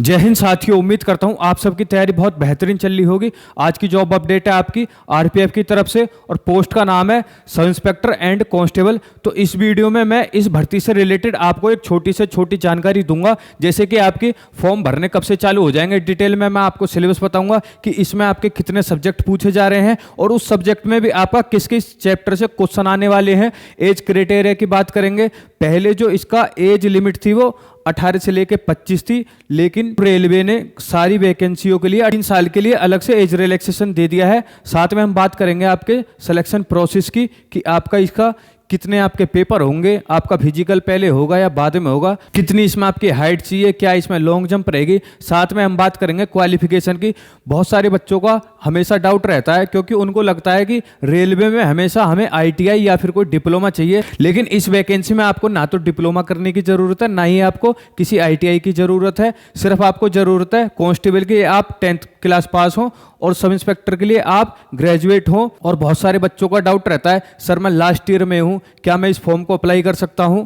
जय हिंद साथियों, उम्मीद करता हूं आप सबकी तैयारी बहुत बेहतरीन चल रही होगी। आज की जॉब अपडेट है आपकी आरपीएफ की तरफ से और पोस्ट का नाम है सब इंस्पेक्टर एंड कांस्टेबल। तो इस वीडियो में मैं इस भर्ती से रिलेटेड आपको एक छोटी से छोटी जानकारी दूंगा, जैसे कि आपकी फॉर्म भरने कब से चालू हो जाएंगे। डिटेल में मैं आपको सिलेबस बताऊंगा कि इसमें आपके कितने सब्जेक्ट पूछे जा रहे हैं और उस सब्जेक्ट में भी आपका किस किस चैप्टर से क्वेश्चन आने वाले हैं। एज क्राइटेरिया की बात करेंगे। पहले जो इसका एज लिमिट थी वो 18 से लेके 25 थी, लेकिन रेलवे ने सारी वैकेंसियों के लिए 3 साल के लिए अलग से एज रिलैक्सेशन दे दिया है। साथ में हम बात करेंगे आपके सिलेक्शन प्रोसेस की कि आपका इसका कितने आपके पेपर होंगे, आपका फिजिकल पहले होगा या बाद में होगा, कितनी इसमें आपकी हाइट चाहिए, क्या इसमें लॉन्ग जंप रहेगी। साथ में हम बात करेंगे क्वालिफिकेशन की। बहुत सारे बच्चों का हमेशा डाउट रहता है, क्योंकि उनको लगता है कि रेलवे में हमेशा हमें आईटीआई या फिर कोई डिप्लोमा चाहिए, लेकिन इस वैकेंसी में आपको ना तो डिप्लोमा करने की जरूरत है, ना ही आपको किसी आईटीआई की जरूरत है। सिर्फ आपको जरूरत है कांस्टेबल की आप 10th क्लास पास हो और सब इंस्पेक्टर के लिए आप ग्रेजुएट हो। और बहुत सारे बच्चों का डाउट रहता है, सर मैं लास्ट ईयर में हूं, क्या मैं इस फॉर्म को अप्लाई कर सकता हूं।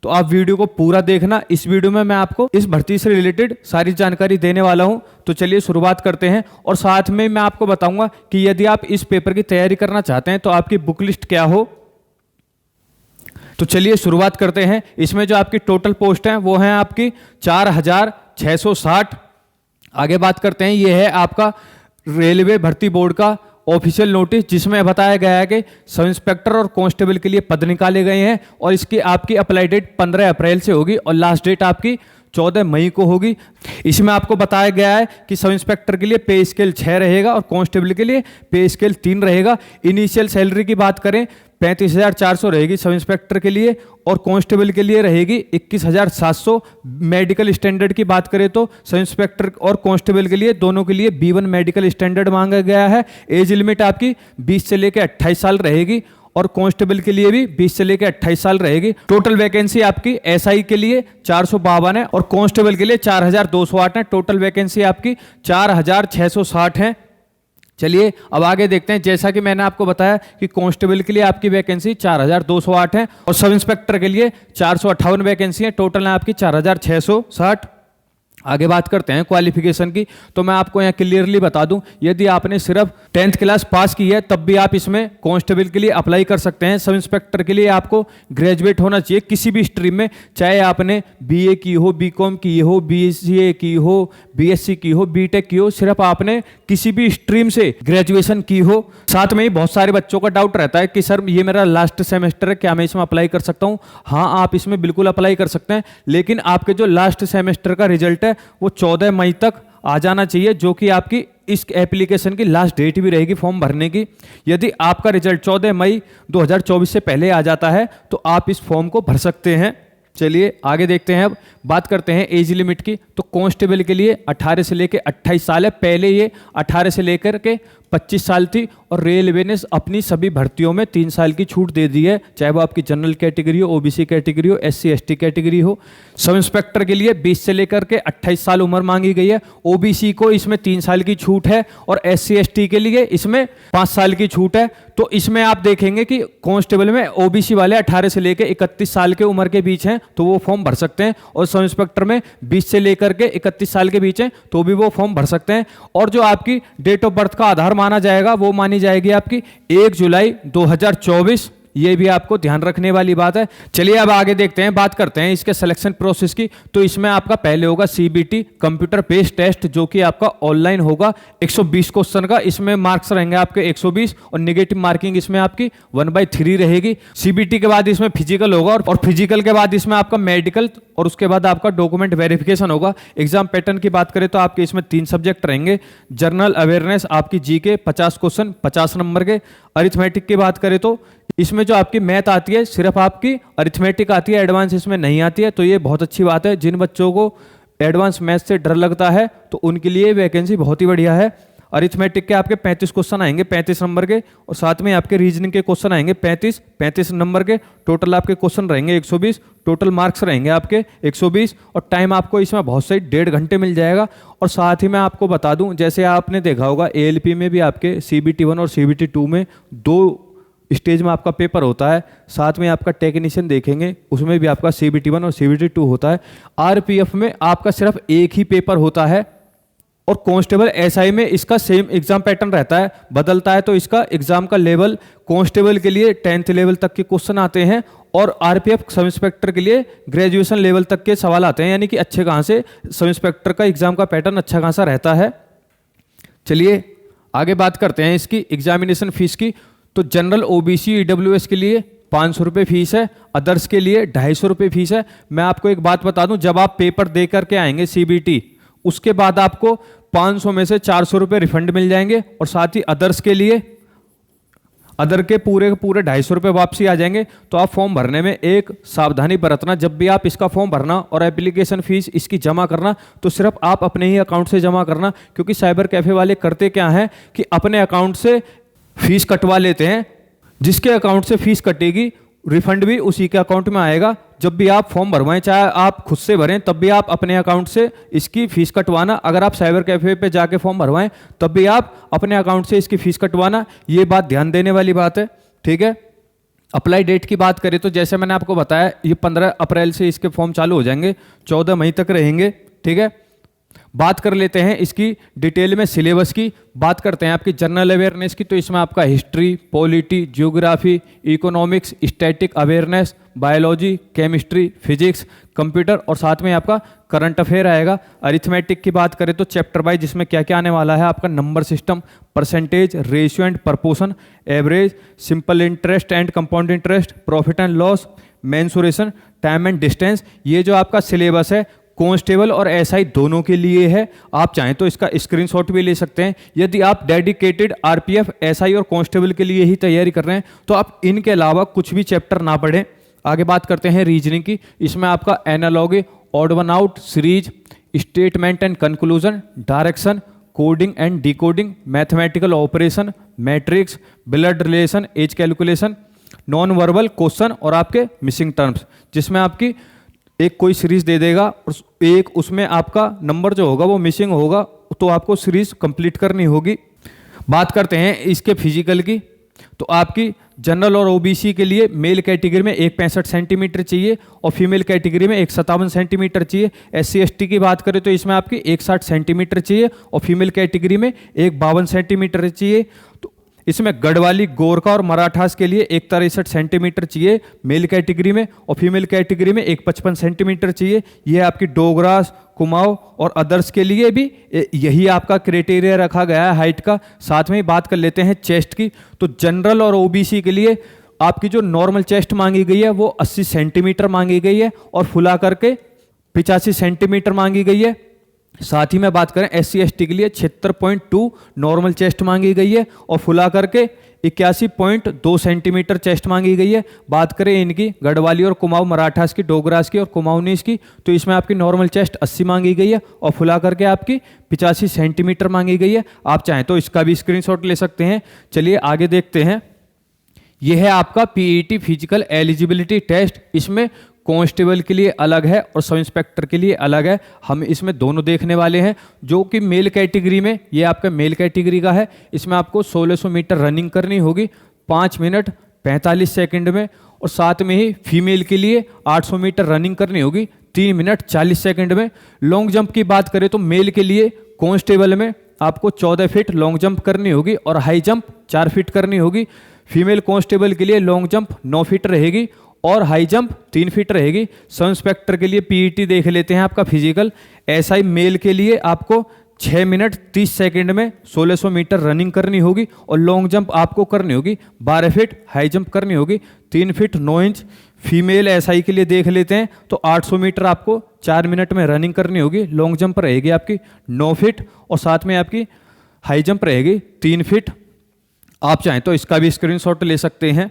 तो आप वीडियो को पूरा देखना। इस वीडियो में मैं आपको इस भर्ती से रिलेटेड सारी जानकारी देने वाला हूं। तो चलिए शुरुआत करते हैं। और साथ में मैं आपको बताऊंगा कि यदि आप इस पेपर की तैयारी करना चाहते हैं तो आपकी बुक लिस्ट क्या हो। तो चलिए शुरुआत करते हैं। इसमें जो आपकी टोटल पोस्ट है वो है आपकी 4660। आगे बात करते हैं, ये है आपका रेलवे भर्ती बोर्ड का ऑफिशियल नोटिस, जिसमें बताया गया है कि सब इंस्पेक्टर और कांस्टेबल के लिए पद निकाले गए हैं और इसकी आपकी अप्लाई डेट 15 अप्रैल से होगी और लास्ट डेट आपकी 14 मई को होगी। इसमें आपको बताया गया है कि सब इंस्पेक्टर के लिए पे स्केल 6 रहेगा और कांस्टेबल के लिए पे स्केल 3 रहेगा। इनिशियल सैलरी की बात करें 35,400 रहेगी सब इंस्पेक्टर के लिए और कांस्टेबल के लिए रहेगी 21,700। मेडिकल स्टैंडर्ड की बात करें तो सब इंस्पेक्टर और कांस्टेबल के लिए दोनों के लिए B1 मेडिकल स्टैंडर्ड मांगा गया है। एज लिमिट आपकी 20 से लेकर 28 साल रहेगी और कांस्टेबल के लिए भी 20 से लेकर 28 साल रहेगी। टोटल वैकेंसी आपकी एसआई के लिए 452 है और कांस्टेबल के लिए 4,208 है। टोटल वैकेंसी आपकी 4,660 है। चलिए अब आगे देखते हैं। जैसा कि मैंने आपको बताया कि कांस्टेबल के लिए आपकी वैकेंसी 4,208 है और सब इंस्पेक्टर के लिए 458 वैकेंसी है। टोटल है आपकी 4,660। आगे बात करते हैं क्वालिफिकेशन की। तो मैं आपको यहाँ क्लियरली बता दूं, यदि आपने सिर्फ 10th क्लास पास की है तब भी आप इसमें कांस्टेबल के लिए अप्लाई कर सकते हैं। सब इंस्पेक्टर के लिए आपको ग्रेजुएट होना चाहिए किसी भी स्ट्रीम में, चाहे आपने बीए की हो, बीकॉम की हो, बीसीए की हो, बीएससी की हो, बीटेक की हो, सिर्फ आपने किसी भी स्ट्रीम से ग्रेजुएशन की हो। साथ में ही बहुत सारे बच्चों का डाउट रहता है कि सर ये मेरा लास्ट सेमेस्टर है, क्या मैं इसमें अप्लाई कर सकता हूँ। हाँ, आप इसमें बिल्कुल अप्लाई कर सकते हैं, लेकिन आपके जो लास्ट सेमेस्टर का रिजल्ट है वो 14 मई तक आ जाना चाहिए, जो कि आपकी इस एप्लीकेशन की लास्ट डेट भी रहेगी फॉर्म भरने की। यदि आपका रिजल्ट 14 मई 2024 से पहले आ जाता है तो आप इस फॉर्म को भर सकते हैं। चलिए आगे देखते हैं। अब बात करते हैं एज लिमिट की। तो कांस्टेबल के लिए 18 से लेकर 28 साल है। पहले ये 18 से लेकर के 25 साल थी और रेलवे ने अपनी सभी भर्तियों में 3 साल की छूट दे दी है, चाहे वो आपकी जनरल कैटेगरी हो, ओबीसी कैटेगरी हो, एससी एसटी कैटेगरी हो। सब इंस्पेक्टर के लिए 20 से लेकर के 28 साल उम्र मांगी गई है। ओबीसी को इसमें 3 साल की छूट है और एससी एसटी के लिए इसमें 5 साल की छूट है। तो इसमें आप देखेंगे कि कांस्टेबल में ओबीसी वाले 18 से लेकर 31 साल के उम्र के बीच हैं तो वो फॉर्म भर सकते हैं, और सब इंस्पेक्टर में 20 से लेकर के 31 साल के बीच हैं तो भी वो फॉर्म भर सकते हैं। और जो आपकी डेट ऑफ बर्थ का आधार माना जाएगा वो मानी जाएगी आपकी 1 जुलाई 2024। ये भी आपको ध्यान रखने वाली बात है। चलिए अब आगे देखते हैं, बात करते हैं इसके सिलेक्शन प्रोसेस की। तो इसमें आपका पहले होगा सीबीटी कंप्यूटर बेस्ड टेस्ट, जो कि आपका ऑनलाइन होगा। 120 क्वेश्चन का इसमें मार्क्स रहेंगे आपके 120 और नेगेटिव मार्किंग इसमें आपकी 1/3 रहेगी। सीबीटी के बाद इसमें फिजिकल होगा और फिजिकल के बाद इसमें आपका मेडिकल और उसके बाद आपका डॉक्यूमेंट वेरिफिकेशन होगा। एग्जाम पैटर्न की बात करें तो आपके इसमें 3 सब्जेक्ट रहेंगे। जनरल अवेयरनेस आपकी जीके 50 क्वेश्चन 50 नंबर के। अरिथमेटिक की बात करें तो इसमें जो आपकी मैथ आती है सिर्फ आपकी अरिथमेटिक आती है, एडवांस इसमें नहीं आती है। तो ये बहुत अच्छी बात है। जिन बच्चों को एडवांस मैथ से डर लगता है तो उनके लिए वैकेंसी बहुत ही बढ़िया है। अरिथमेटिक के आपके 35 क्वेश्चन आएंगे 35 नंबर के और साथ में आपके रीजनिंग के क्वेश्चन आएंगे 35 नंबर के। टोटल आपके क्वेश्चन रहेंगे 120, टोटल मार्क्स रहेंगे आपके 120 और टाइम आपको इसमें बहुत सही 1.5 घंटे मिल जाएगा। और साथ ही मैं आपको बता दूं, जैसे आपने देखा होगा एएलपी में भी आपके CBT 1 और CBT 2 में 2 स्टेज में आपका पेपर होता है, साथ में आपका टेक्नीशियन देखेंगे, उसमें भी आपका CBT 1 और CBT 2 होता है। RPF में आपका सिर्फ एक ही पेपर होता है और कांस्टेबल SI में इसका सेम एग्जाम पैटर्न रहता है, बदलता है तो इसका एग्जाम का लेवल कांस्टेबल के लिए 10th लेवल तक के क्वेश्चन आते हैं और RPF सब इंस्पेक्टर के लिए ग्रेजुएशन लेवल तक के सवाल आते हैं, यानी कि अच्छे कहाँ से सब इंस्पेक्टर का एग्जाम का पैटर्न अच्छा खासा रहता है। चलिए आगे बात करते हैं इसकी एग्जामिनेशन फीस की। तो जनरल OBC EWS के लिए 500 रुपये फीस है, अदर्स के लिए 250 रुपये फीस है। मैं आपको एक बात बता दूं, जब आप पेपर दे करके आएंगे CBT, उसके बाद आपको 500 में से 400 रुपये रिफंड मिल जाएंगे और साथ ही अदर्स के लिए अदर के पूरे 250 रुपये वापसी आ जाएंगे। तो आप फॉर्म भरने में एक सावधानी बरतना, जब भी आप इसका फॉर्म भरना और एप्लीकेशन फीस इसकी जमा करना तो सिर्फ आप अपने ही अकाउंट से जमा करना, क्योंकि साइबर कैफे वाले करते क्या हैं कि अपने अकाउंट से फीस कटवा लेते हैं। जिसके अकाउंट से फीस कटेगी रिफंड भी उसी के अकाउंट में आएगा। जब भी आप फॉर्म भरवाएं, चाहे आप खुद से भरें, तब भी आप अपने अकाउंट से इसकी फीस कटवाना। अगर आप साइबर कैफे पे जाके फॉर्म भरवाएं तब भी आप अपने अकाउंट से इसकी फीस कटवाना। ये बात ध्यान देने वाली बात है, ठीक है। अप्लाई डेट की बात करें तो जैसे मैंने आपको बताया, ये 15 अप्रैल से इसके फॉर्म चालू हो जाएंगे, 14 मई तक रहेंगे, ठीक है। बात कर लेते हैं इसकी डिटेल में सिलेबस की। बात करते हैं आपकी जनरल अवेयरनेस की। तो इसमें आपका history, polity, geography, economics, static awareness, biology, chemistry, physics, computer और साथ में आपका करंट अफेयर आएगा। अरिथमेटिक की बात करें तो चैप्टर वाइज जिसमें क्या क्या आने वाला है, आपका number system, percentage, ratio and proportion, average, simple interest and compound interest, profit and loss, mensuration, time and distance. ये जो आपका सिलेबस है कांस्टेबल और SI दोनों के लिए है। आप चाहें तो इसका स्क्रीनशॉट भी ले सकते हैं। यदि आप डेडिकेटेड RPF, SI और कांस्टेबल के लिए ही तैयारी कर रहे हैं तो आप इनके अलावा कुछ भी चैप्टर ना पढ़ें। आगे बात करते हैं रीजनिंग की। इसमें आपका analogy, odd one out, series, statement and conclusion, direction, coding and decoding, mathematical operation, matrix, blood relation, as calculation, non verbal question और आपके मिसिंग टर्म्स, जिसमें आपकी एक कोई सीरीज दे देगा और एक उसमें आपका नंबर जो होगा वो मिसिंग होगा, तो आपको सीरीज कंप्लीट करनी होगी। बात करते हैं इसके फिजिकल की। तो आपकी जनरल और OBC के लिए मेल कैटेगरी में 165 सेंटीमीटर चाहिए और फीमेल कैटेगरी में 157 सेंटीमीटर चाहिए। SC ST की बात करें तो इसमें आपकी 160 सेंटीमीटर चाहिए और फीमेल कैटेगरी में 152 सेंटीमीटर चाहिए। तो इसमें गढ़वाली, गोरखा और मराठास के लिए 163 सेंटीमीटर चाहिए मेल कैटेगरी में और फीमेल कैटेगरी में 155 सेंटीमीटर चाहिए। यह आपकी डोगरास, कुमाऊं और अदर्स के लिए भी यही आपका क्राइटेरिया रखा गया है हाइट का। साथ में ही बात कर लेते हैं चेस्ट की। तो जनरल और OBC के लिए आपकी जो नॉर्मल चेस्ट मांगी गई है वो 80 सेंटीमीटर मांगी गई है और फुला करके 85 सेंटीमीटर मांगी गई है। साथ ही में बात करें SC ST के लिए 76.2 नॉर्मल चेस्ट मांगी गई है और फुला करके 81.2 सेंटीमीटर चेस्ट मांगी गई है। बात करें इनकी गढ़वाली और कुमाऊं मराठास की, डोगरास की और कुमाऊनीस की, तो इसमें आपकी नॉर्मल चेस्ट 80 मांगी गई है और फुला करके आपकी 85 सेंटीमीटर मांगी गई है। आप चाहें तो इसका भी स्क्रीनशॉट ले सकते हैं। चलिए आगे देखते हैं। यह है आपका PET फिजिकल एलिजिबिलिटी टेस्ट। इसमें कांस्टेबल के लिए अलग है और सब इंस्पेक्टर के लिए अलग है। हम इसमें दोनों देखने वाले हैं। जो कि मेल कैटेगरी में, ये आपका मेल कैटेगरी का है, इसमें आपको 1600 मीटर रनिंग करनी होगी 5 मिनट 45 सेकंड में और साथ में ही फीमेल के लिए 800 मीटर रनिंग करनी होगी 3 मिनट 40 सेकंड में। लॉन्ग जंप की बात करें तो मेल के लिए कांस्टेबल में आपको 14 फीट लॉन्ग जंप करनी होगी और हाई जंप 4 फीट करनी होगी। फीमेल कांस्टेबल के लिए लॉन्ग जंप 9 फीट रहेगी और हाई जंप 3 फीट रहेगी। सब इंस्पेक्टर के लिए PET देख लेते हैं आपका फिजिकल। SI मेल के लिए आपको 6 मिनट 30 सेकंड में 1600 मीटर रनिंग करनी होगी और लॉन्ग जंप आपको करनी होगी 12 फीट, हाई जंप करनी होगी 3 फीट 9 इंच। फीमेल SI के लिए देख लेते हैं तो 800 मीटर आपको 4 मिनट में रनिंग करनी होगी। लॉन्ग जंप रहेगी आपकी 9 फीट और साथ में आपकी हाई जंप रहेगी 3 फीट। आप चाहें तो इसका भी स्क्रीनशॉट ले सकते हैं।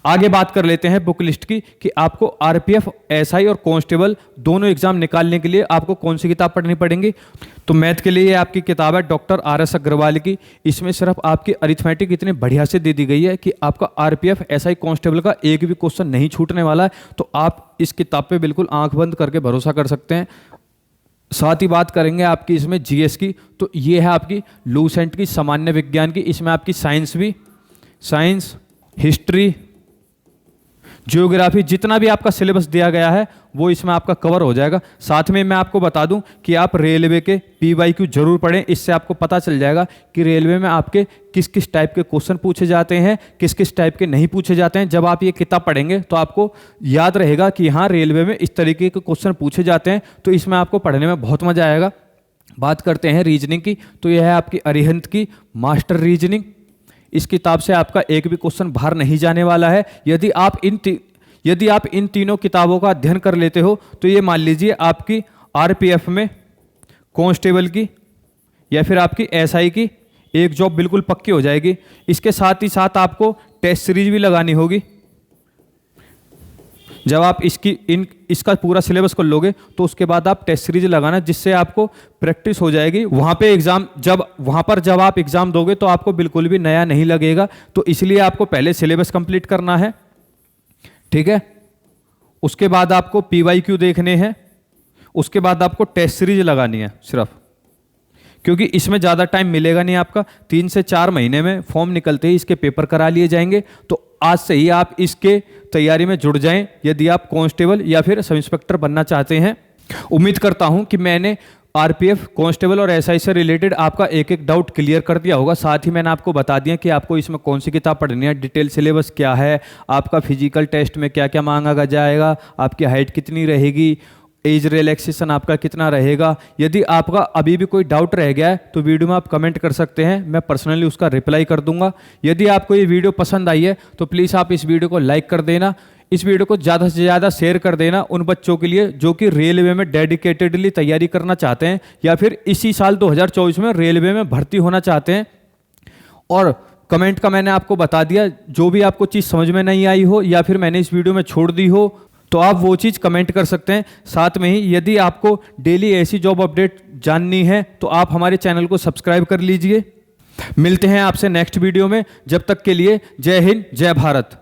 आगे बात कर लेते हैं बुक लिस्ट की कि आपको RPF, SI और कांस्टेबल दोनों एग्जाम निकालने के लिए आपको कौन सी किताब पढ़नी पड़ेगी। तो मैथ के लिए ये आपकी किताब है डॉक्टर RS अग्रवाल की। इसमें सिर्फ आपकी अरिथमेटिक इतनी बढ़िया से दे दी गई है कि आपका RPF, SI, कांस्टेबल का एक भी क्वेश्चन नहीं छूटने वाला है। तो आप इस किताब पे बिल्कुल आंख बंद करके भरोसा कर सकते हैं। साथ ही बात करेंगे आपकी इसमें GS की। तो ये है आपकी लूसेंट की सामान्य विज्ञान की। इसमें आपकी साइंस भी, साइंस, हिस्ट्री, ज्योग्राफी, जितना भी आपका सिलेबस दिया गया है वो इसमें आपका कवर हो जाएगा। साथ में मैं आपको बता दूं कि आप रेलवे के PYQ जरूर पढ़ें, इससे आपको पता चल जाएगा कि रेलवे में आपके किस किस टाइप के क्वेश्चन पूछे जाते हैं, किस किस टाइप के नहीं पूछे जाते हैं। जब आप ये किताब पढ़ेंगे तो आपको याद रहेगा कि हाँ, रेलवे में इस तरीके के क्वेश्चन पूछे जाते हैं, तो इसमें आपको पढ़ने में बहुत मजा आएगा। बात करते हैं रीजनिंग की, तो यह है आपकी अरिहंत की मास्टर रीजनिंग। इस किताब से आपका एक भी क्वेश्चन बाहर नहीं जाने वाला है। यदि आप इन तीनों किताबों का अध्ययन कर लेते हो तो ये मान लीजिए आपकी RPF में कांस्टेबल की या फिर आपकी SI की एक जॉब बिल्कुल पक्की हो जाएगी। इसके साथ ही साथ आपको टेस्ट सीरीज भी लगानी होगी। जब आप इसका पूरा सिलेबस कर लोगे तो उसके बाद आप टेस्ट सीरीज लगाना, जिससे आपको प्रैक्टिस हो जाएगी। वहाँ पर जब आप एग्जाम दोगे तो आपको बिल्कुल भी नया नहीं लगेगा। तो इसलिए आपको पहले सिलेबस कंप्लीट करना है, ठीक है। उसके बाद आपको PYQ देखने हैं, उसके बाद आपको टेस्ट सीरीज लगानी है सिर्फ, क्योंकि इसमें ज़्यादा टाइम मिलेगा नहीं आपका। 3 से 4 महीने में फॉर्म निकलते ही इसके पेपर करा लिए जाएंगे। तो आज से ही आप इसके तैयारी में जुड़ जाएं यदि आप कांस्टेबल या फिर सब इंस्पेक्टर बनना चाहते हैं। उम्मीद करता हूं कि मैंने RPF, कांस्टेबल और SI से रिलेटेड आपका एक एक डाउट क्लियर कर दिया होगा। साथ ही मैंने आपको बता दिया कि आपको इसमें कौन सी किताब पढ़नी है, डिटेल सिलेबस क्या है, आपका फिजिकल टेस्ट में क्या क्या मांगा जाएगा, आपकी हाइट कितनी रहेगी, एज रिलैक्सेशन आपका कितना रहेगा। यदि आपका अभी भी कोई डाउट रह गया है तो वीडियो में आप कमेंट कर सकते हैं, मैं पर्सनली उसका रिप्लाई कर दूंगा। यदि आपको ये वीडियो पसंद आई है तो प्लीज़ आप इस वीडियो को लाइक कर देना, इस वीडियो को ज़्यादा से ज़्यादा शेयर कर देना उन बच्चों के लिए जो कि रेलवे में डेडिकेटेडली तैयारी करना चाहते हैं या फिर इसी साल 2024 में रेलवे में भर्ती होना चाहते हैं। और कमेंट का मैंने आपको बता दिया, जो भी आपको चीज़ समझ में नहीं आई हो या फिर मैंने इस वीडियो में छोड़ दी हो तो आप वो चीज़ कमेंट कर सकते हैं। साथ में ही यदि आपको डेली ऐसी जॉब अपडेट जाननी है तो आप हमारे चैनल को सब्सक्राइब कर लीजिए। मिलते हैं आपसे नेक्स्ट वीडियो में, जब तक के लिए जय हिंद, जय भारत।